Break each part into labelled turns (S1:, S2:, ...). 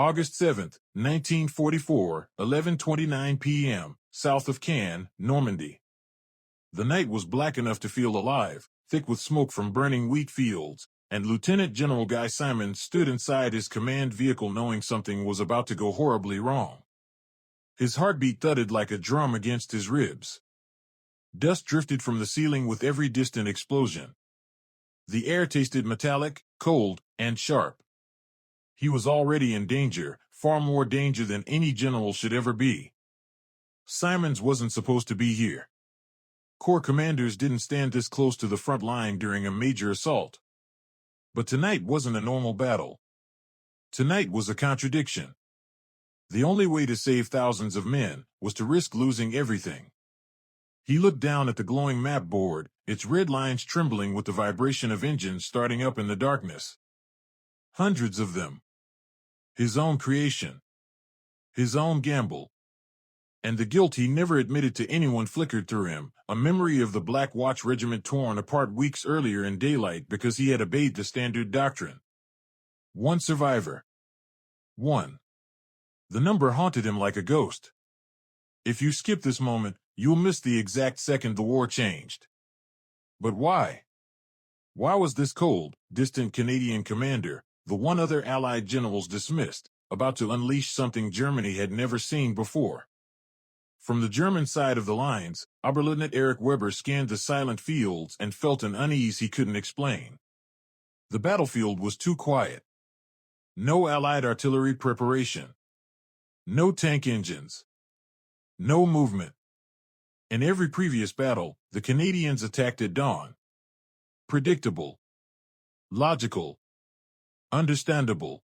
S1: August 7th, 1944, 11:29 p.m., south of Caen, Normandy. The night was black enough to feel alive, thick with smoke from burning wheat fields, and Lieutenant General Guy Simons stood inside his command vehicle knowing something was about to go horribly wrong. His heartbeat thudded like a drum against his ribs. Dust drifted from the ceiling with every distant explosion. The air tasted metallic, cold, and sharp. He was already in danger, far more danger than any general should ever be. Simons wasn't supposed to be here. Corps commanders didn't stand this close to the front line during a major assault. But tonight wasn't a normal battle. Tonight was a contradiction. The only way to save thousands of men was to risk losing everything. He looked down at the glowing map board, its red lines trembling with the vibration of engines starting up in the darkness. Hundreds of them. His own creation. His own gamble. And the guilt he never admitted to anyone flickered through him, a memory of the Black Watch Regiment torn apart weeks earlier in daylight because he had obeyed the standard doctrine. One survivor. One. The number haunted him like a ghost. If you skip this moment, you'll miss the exact second the war changed. But why? Why was this cold, distant Canadian commander, the one other Allied generals dismissed, about to unleash something Germany had never seen before? From the German side of the lines, Oberleutnant Erich Weber scanned the silent fields and felt an unease he couldn't explain. The battlefield was too quiet. No Allied artillery preparation. No tank engines. No movement. In every previous battle, the Canadians attacked at dawn. Predictable. Logical. Understandable.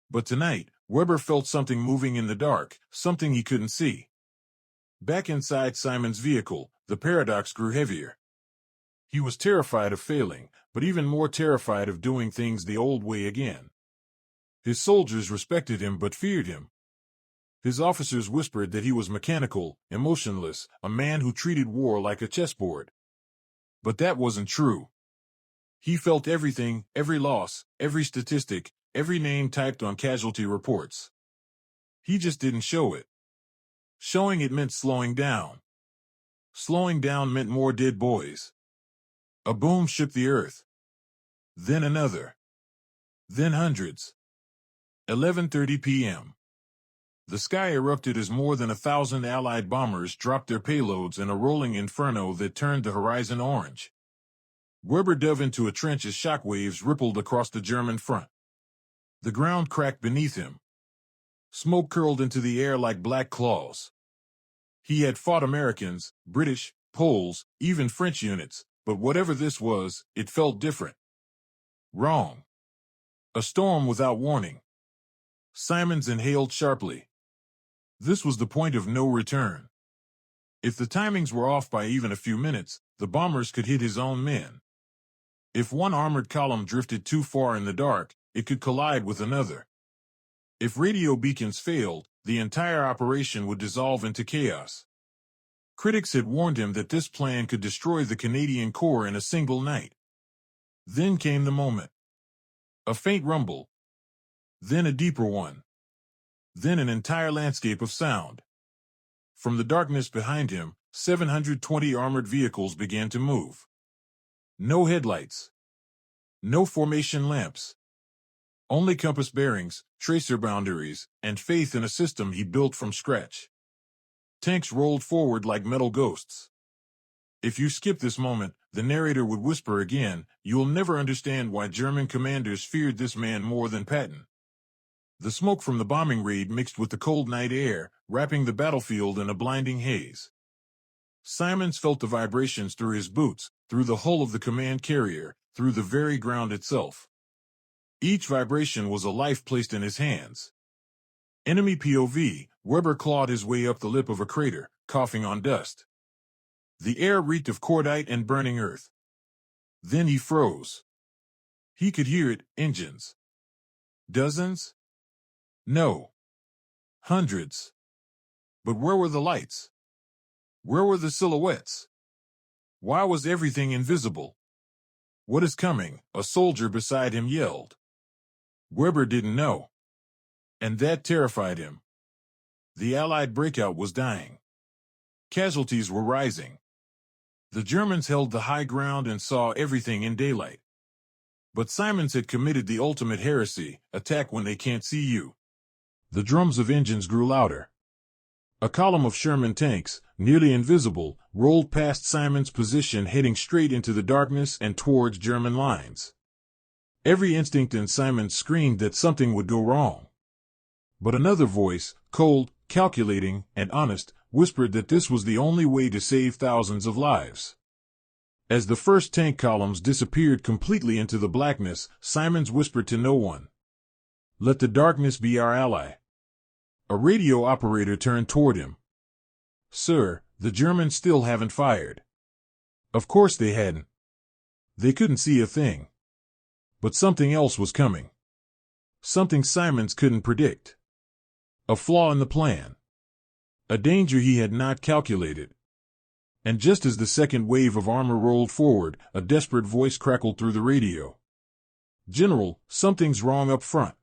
S1: But tonight, Weber felt something moving in the dark, something he couldn't see. Back inside Simon's vehicle, the paradox grew heavier. He was terrified of failing, but even more terrified of doing things the old way again. His soldiers respected him but feared him. His officers whispered that he was mechanical, emotionless, a man who treated war like a chessboard. But that wasn't true. He felt everything, every loss, every statistic, every name typed on casualty reports. He just didn't show it. Showing it meant slowing down. Slowing down meant more dead boys. A boom shook the earth. Then another. Then hundreds. 11:30 p.m. The sky erupted as more than 1,000 Allied bombers dropped their payloads in a rolling inferno that turned the horizon orange. Weber dove into a trench as shockwaves rippled across the German front. The ground cracked beneath him. Smoke curled into the air like black claws. He had fought Americans, British, Poles, even French units, but whatever this was, it felt different. Wrong. A storm without warning. Simons inhaled sharply. This was the point of no return. If the timings were off by even a few minutes, the bombers could hit his own men. If one armored column drifted too far in the dark, it could collide with another. If radio beacons failed, the entire operation would dissolve into chaos. Critics had warned him that this plan could destroy the Canadian Corps in a single night. Then came the moment. A faint rumble. Then a deeper one. Then an entire landscape of sound. From the darkness behind him, 720 armored vehicles began to move. No headlights. No formation lamps. Only compass bearings, tracer boundaries, and faith in a system he built from scratch. Tanks rolled forward like metal ghosts. If you skip this moment, the narrator would whisper again, you'll never understand why German commanders feared this man more than Patton. The smoke from the bombing raid mixed with the cold night air, wrapping the battlefield in a blinding haze. Simons felt the vibrations through his boots, through the hull of the command carrier, through the very ground itself. Each vibration was a life placed in his hands. Enemy POV, Weber clawed his way up the lip of a crater, coughing on dust. The air reeked of cordite and burning earth. Then he froze. He could hear it, engines. Dozens? No. Hundreds. But where were the lights? Where were the silhouettes? Why was everything invisible? What is coming? A soldier beside him yelled. Weber didn't know. and that terrified him. The Allied breakout was dying. Casualties were rising. The Germans held the high ground and saw everything in daylight. But Simons had committed the ultimate heresy: attack when they can't see you. The drums of engines grew louder. A column of Sherman tanks, nearly invisible, rolled past Simon's position, heading straight into the darkness and towards German lines. Every instinct in Simon screamed that something would go wrong. But another voice, cold, calculating, and honest, whispered that this was the only way to save thousands of lives. As the first tank columns disappeared completely into the blackness, Simons whispered to no one, "Let the darkness be our ally." A radio operator turned toward him. "Sir, the Germans still haven't fired." Of course they hadn't. They couldn't see a thing. But something else was coming. Something Simons couldn't predict. A flaw in the plan. A danger he had not calculated. And just as the second wave of armor rolled forward, a desperate voice crackled through the radio. "General, something's wrong up front."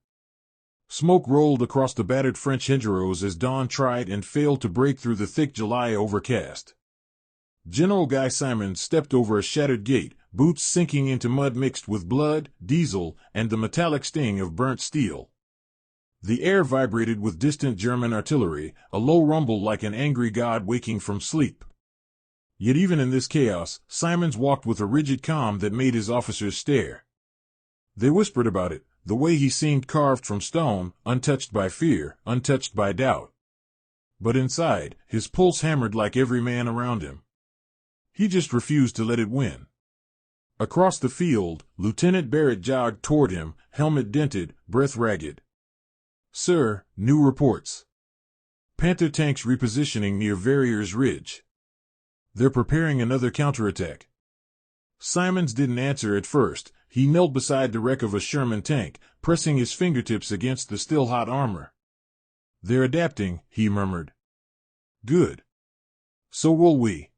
S1: Smoke rolled across the battered French hedgerows as dawn tried and failed to break through the thick July overcast. General Guy Simons stepped over a shattered gate, boots sinking into mud mixed with blood, diesel, and the metallic sting of burnt steel. The air vibrated with distant German artillery, a low rumble like an angry god waking from sleep. Yet even in this chaos, Simons walked with a rigid calm that made his officers stare. They whispered about it, the way he seemed carved from stone, untouched by fear, untouched by doubt. But inside, his pulse hammered like every man around him. He just refused to let it win. Across the field, Lieutenant Barrett jogged toward him, helmet dented, breath ragged. "Sir, new reports. Panther tanks repositioning near Verrier's Ridge. They're preparing another counterattack." Simons didn't answer at first. He knelt beside the wreck of a Sherman tank, pressing his fingertips against the still-hot armor. "They're adapting," he murmured. "Good. So will we."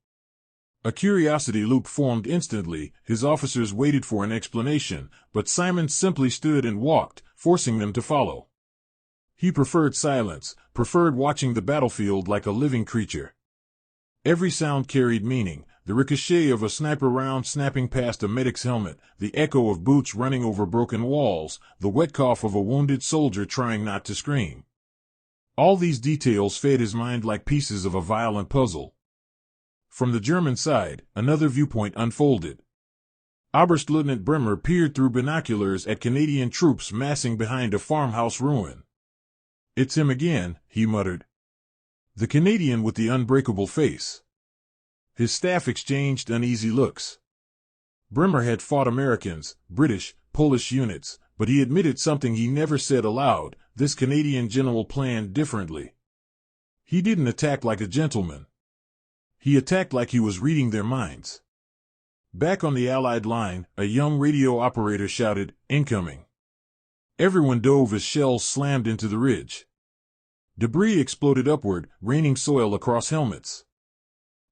S1: A curiosity loop formed instantly. His officers waited for an explanation, but Simons simply stood and walked, forcing them to follow. He preferred silence, preferred watching the battlefield like a living creature. Every sound carried meaning: the ricochet of a sniper round snapping past a medic's helmet, the echo of boots running over broken walls, the wet cough of a wounded soldier trying not to scream. All these details fed his mind like pieces of a violent puzzle. From the German side, another viewpoint unfolded. Oberstleutnant Bremer peered through binoculars at Canadian troops massing behind a farmhouse ruin. "It's him again," he muttered. The Canadian with the unbreakable face. His staff exchanged uneasy looks. Bremer had fought Americans, British, Polish units, but he admitted something he never said aloud: this Canadian general planned differently. He didn't attack like a gentleman. He attacked like he was reading their minds. Back on the Allied line, a young radio operator shouted, "Incoming." Everyone dove as shells slammed into the ridge. Debris exploded upward, raining soil across helmets.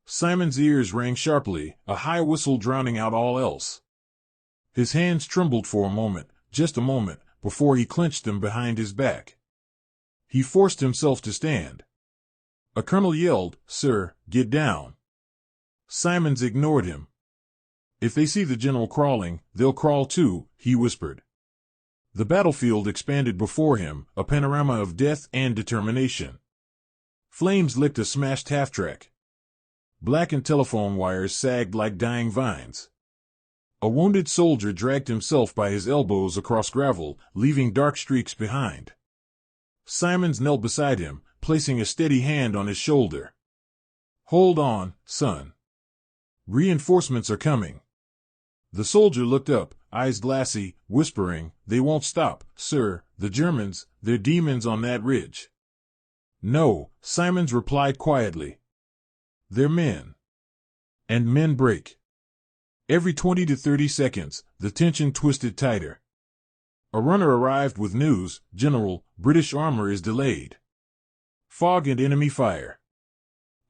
S1: Simon's ears rang sharply, a high whistle drowning out all else. His hands trembled for a moment, just a moment, before he clenched them behind his back. He forced himself to stand. A colonel yelled, "Sir, get down." Simons ignored him. "If they see the general crawling, they'll crawl too," he whispered. The battlefield expanded before him, a panorama of death and determination. Flames licked a smashed half-track. Blackened telephone wires sagged like dying vines. A wounded soldier dragged himself by his elbows across gravel, leaving dark streaks behind. Simons knelt beside him, placing a steady hand on his shoulder. "Hold on, son. Reinforcements are coming." The soldier looked up, eyes glassy, whispering, "They won't stop, sir, the Germans, they're demons on that ridge." "No," Simons replied quietly. "They're men. And men break." Every 20 to 30 seconds, the tension twisted tighter. A runner arrived with news: "General, British armor is delayed. Fog and enemy fire."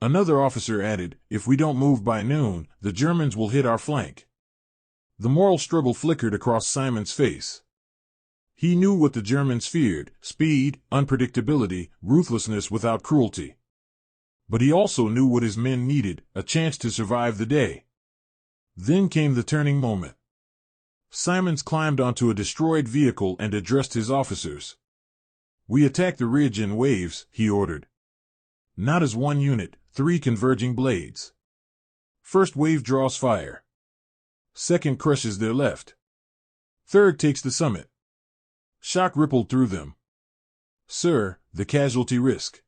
S1: Another officer added, "If we don't move by noon, the Germans will hit our flank." The moral struggle flickered across Simon's face. He knew what the Germans feared: speed, unpredictability, ruthlessness without cruelty. But he also knew what his men needed: a chance to survive the day. Then came the turning moment. Simons climbed onto a destroyed vehicle and addressed his officers. "We attack the ridge in waves," he ordered. "Not as one unit, 3 converging blades. First wave draws fire. Second crushes their left. Third takes the summit." Shock rippled through them. "Sir, the casualty risk."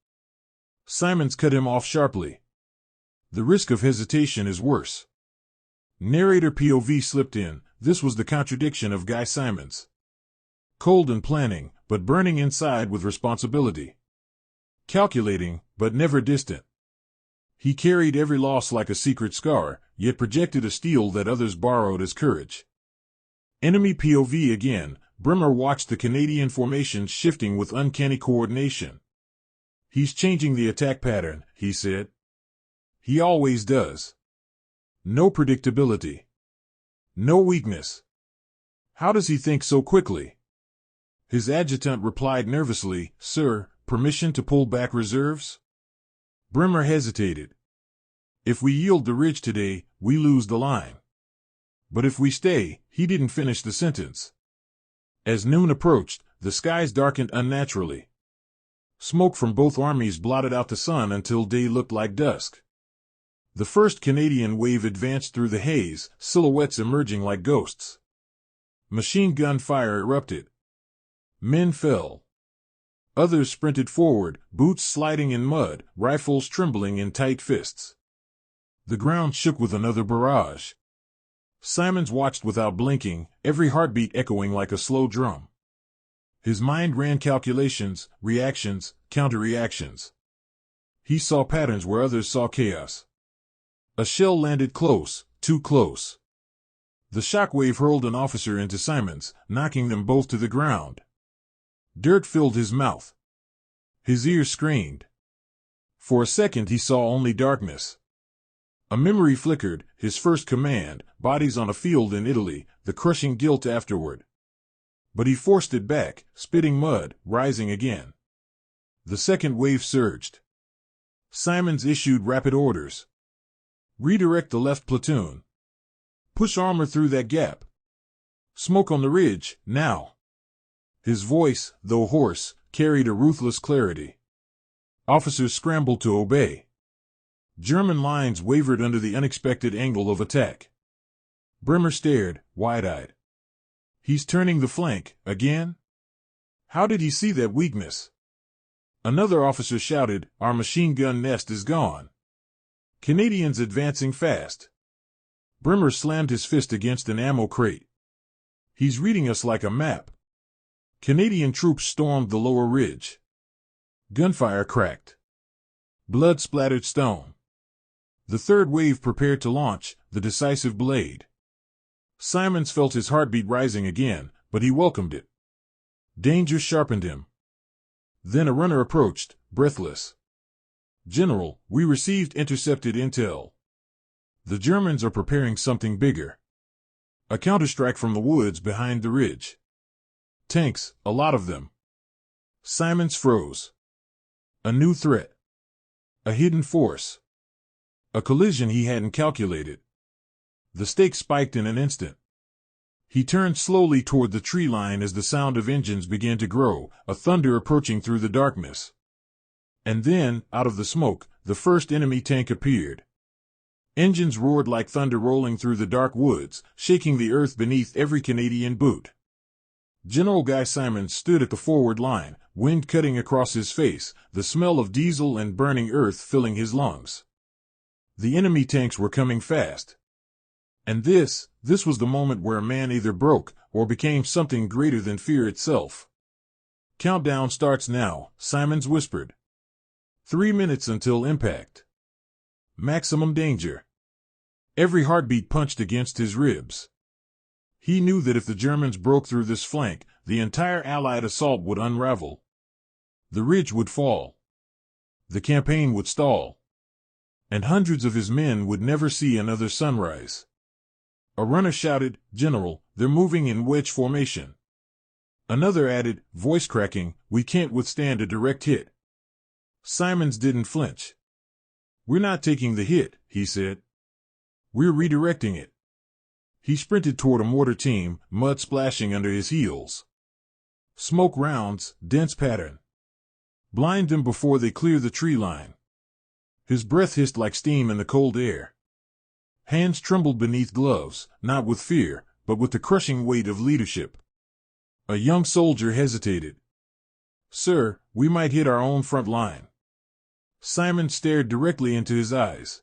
S1: Simons cut him off sharply. "The risk of hesitation is worse." Narrator POV slipped in. This was the contradiction of Guy Simons. Cold and planning, but burning inside with responsibility. Calculating, but never distant. He carried every loss like a secret scar, yet projected a steel that others borrowed as courage. Enemy POV again. Brimmer watched the Canadian formation shifting with uncanny coordination. "He's changing the attack pattern," he said. "He always does. No predictability. No weakness. How does he think so quickly?" His adjutant replied nervously, "Sir, permission to pull back reserves?" Brimmer hesitated. "If we yield the ridge today, we lose the line. But if we stay," he didn't finish the sentence. As noon approached, the skies darkened unnaturally. Smoke from both armies blotted out the sun until day looked like dusk. The first Canadian wave advanced through the haze, silhouettes emerging like ghosts. Machine gun fire erupted. Men fell. Others sprinted forward, boots sliding in mud, rifles trembling in tight fists. The ground shook with another barrage. Simons watched without blinking, every heartbeat echoing like a slow drum. His mind ran calculations, reactions, counter-reactions. He saw patterns where others saw chaos. A shell landed close, too close. The shockwave hurled an officer into Simons, knocking them both to the ground. Dirt filled his mouth. His ears screamed. For a second he saw only darkness. A memory flickered, his first command, bodies on a field in Italy, the crushing guilt afterward. But he forced it back, spitting mud, rising again. The second wave surged. Simons issued rapid orders. "Redirect the left platoon. Push armor through that gap. Smoke on the ridge, now." His voice, though hoarse, carried a ruthless clarity. Officers scrambled to obey. German lines wavered under the unexpected angle of attack. Brimmer stared, wide-eyed. "He's turning the flank, again? How did he see that weakness?" Another officer shouted, "Our machine gun nest is gone. Canadians advancing fast." Brimmer slammed his fist against an ammo crate. "He's reading us like a map." Canadian troops stormed the lower ridge. Gunfire cracked. Blood splattered stone. The third wave prepared to launch, the decisive blade. Simons felt his heartbeat rising again, but he welcomed it. Danger sharpened him. Then a runner approached, breathless. "General, we received intercepted intel. The Germans are preparing something bigger. A counterstrike from the woods behind the ridge. Tanks, a lot of them." Simons froze. A new threat. A hidden force. A collision he hadn't calculated. The stakes spiked in an instant. He turned slowly toward the tree line as the sound of engines began to grow, a thunder approaching through the darkness. And then, out of the smoke, the first enemy tank appeared. Engines roared like thunder rolling through the dark woods, shaking the earth beneath every Canadian boot. General Guy Simons stood at the forward line, wind cutting across his face, the smell of diesel and burning earth filling his lungs. The enemy tanks were coming fast. And this was the moment where a man either broke or became something greater than fear itself. "Countdown starts now," Simons whispered. 3 minutes until impact. Maximum danger. Every heartbeat punched against his ribs. He knew that if the Germans broke through this flank, the entire Allied assault would unravel. The ridge would fall. The campaign would stall. And hundreds of his men would never see another sunrise. A runner shouted, "General, they're moving in wedge formation." Another added, voice cracking, "We can't withstand a direct hit." Simons didn't flinch. "We're not taking the hit," he said. "We're redirecting it." He sprinted toward a mortar team, mud splashing under his heels. "Smoke rounds, dense pattern. Blind them before they clear the tree line." His breath hissed like steam in the cold air. Hands trembled beneath gloves, not with fear, but with the crushing weight of leadership. A young soldier hesitated. "Sir, we might hit our own front line." Simon stared directly into his eyes.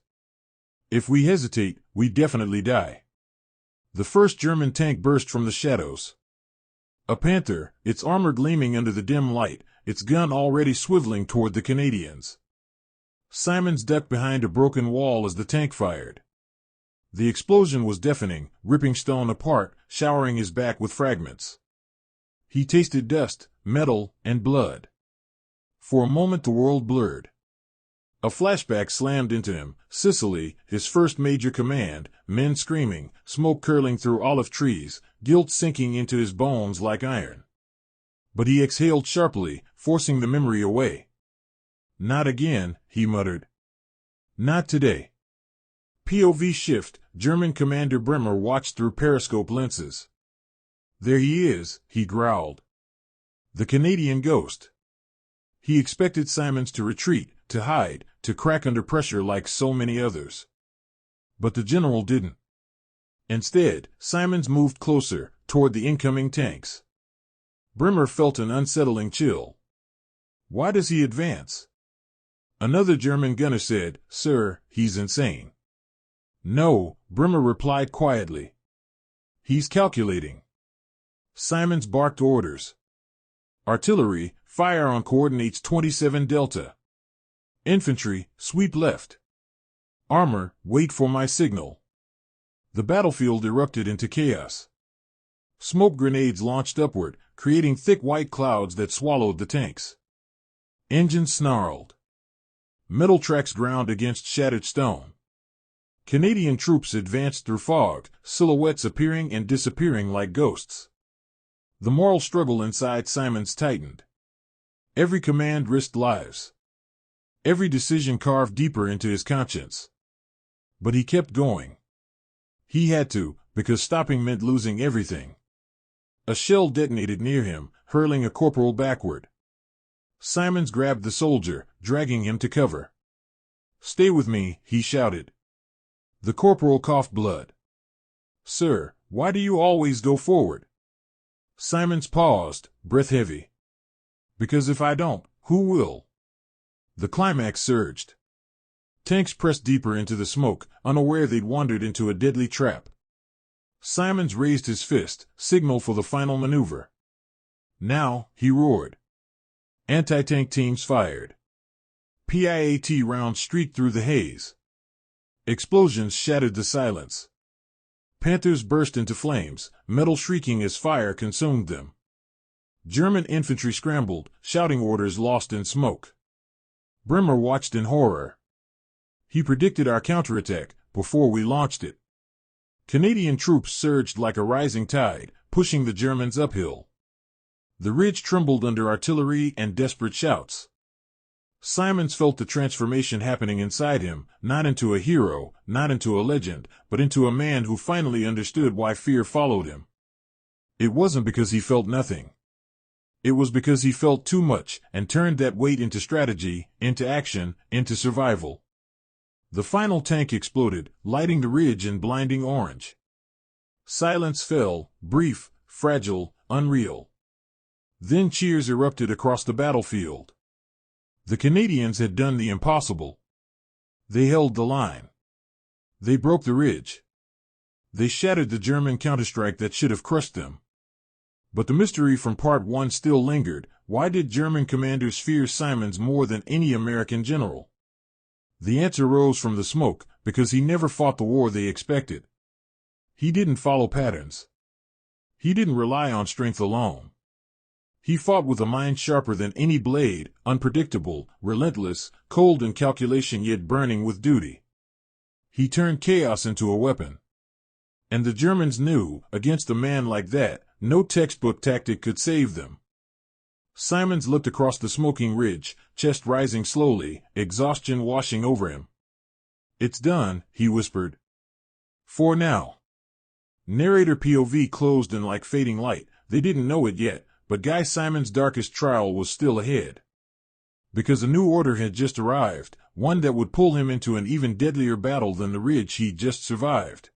S1: "If we hesitate, we definitely die." The first German tank burst from the shadows. A Panther, its armor gleaming under the dim light, its gun already swiveling toward the Canadians. Simons ducked behind a broken wall as the tank fired. The explosion was deafening, ripping stone apart, showering his back with fragments. He tasted dust, metal, and blood. For a moment the world blurred. A flashback slammed into him. Sicily, his first major command, men screaming, smoke curling through olive trees, guilt sinking into his bones like iron. But he exhaled sharply, forcing the memory away. "Not again," he muttered. "Not today." POV shift, German Commander Bremer watched through periscope lenses. "There he is," he growled. "The Canadian ghost." He expected Simons to retreat, to hide, to crack under pressure like so many others. But the general didn't. Instead, Simons moved closer, toward the incoming tanks. Bremer felt an unsettling chill. "Why does he advance?" Another German gunner said, "Sir, he's insane." "No," Bremer replied quietly. "He's calculating." Simons barked orders. "Artillery, fire on coordinates 27 Delta. Infantry, sweep left. Armor, wait for my signal." The battlefield erupted into chaos. Smoke grenades launched upward, creating thick white clouds that swallowed the tanks. Engines snarled. Metal tracks ground against shattered stone. Canadian troops advanced through fog, silhouettes appearing and disappearing like ghosts. The moral struggle inside Simons tightened. Every command risked lives. Every decision carved deeper into his conscience. But he kept going. He had to, because stopping meant losing everything. A shell detonated near him, hurling a corporal backward. Simons grabbed the soldier, dragging him to cover. "Stay with me," he shouted. The corporal coughed blood. "Sir, why do you always go forward?" Simons paused, breath heavy. "Because if I don't, who will?" The climax surged. Tanks pressed deeper into the smoke, unaware they'd wandered into a deadly trap. Simons raised his fist, signal for the final maneuver. "Now," he roared. Anti-tank teams fired. PIAT rounds streaked through the haze. Explosions shattered the silence. Panthers burst into flames, metal shrieking as fire consumed them. German infantry scrambled, shouting orders lost in smoke. Bremer watched in horror. He predicted our counterattack before we launched it. Canadian troops surged like a rising tide, pushing the Germans uphill. The ridge trembled under artillery and desperate shouts. Simons felt the transformation happening inside him, not into a hero, not into a legend, but into a man who finally understood why fear followed him. It wasn't because he felt nothing. It was because he felt too much and turned that weight into strategy, into action, into survival. The final tank exploded, lighting the ridge in blinding orange. Silence fell, brief, fragile, unreal. Then cheers erupted across the battlefield. The Canadians had done the impossible. They held the line. They broke the ridge. They shattered the German counterstrike that should have crushed them. But the mystery from Part 1 still lingered. Why did German commanders fear Simons more than any American general? The answer rose from the smoke, because he never fought the war they expected. He didn't follow patterns. He didn't rely on strength alone. He fought with a mind sharper than any blade, unpredictable, relentless, cold in calculation yet burning with duty. He turned chaos into a weapon. And the Germans knew, against a man like that, No textbook tactic could save them. Simons looked across the smoking ridge, chest rising slowly, exhaustion washing over him. "It's done," he whispered. "For now." Narrator POV closed in like fading light. They didn't know it yet, but Guy Simons' darkest trial was still ahead. Because a new order had just arrived, one that would pull him into an even deadlier battle than the ridge he'd just survived.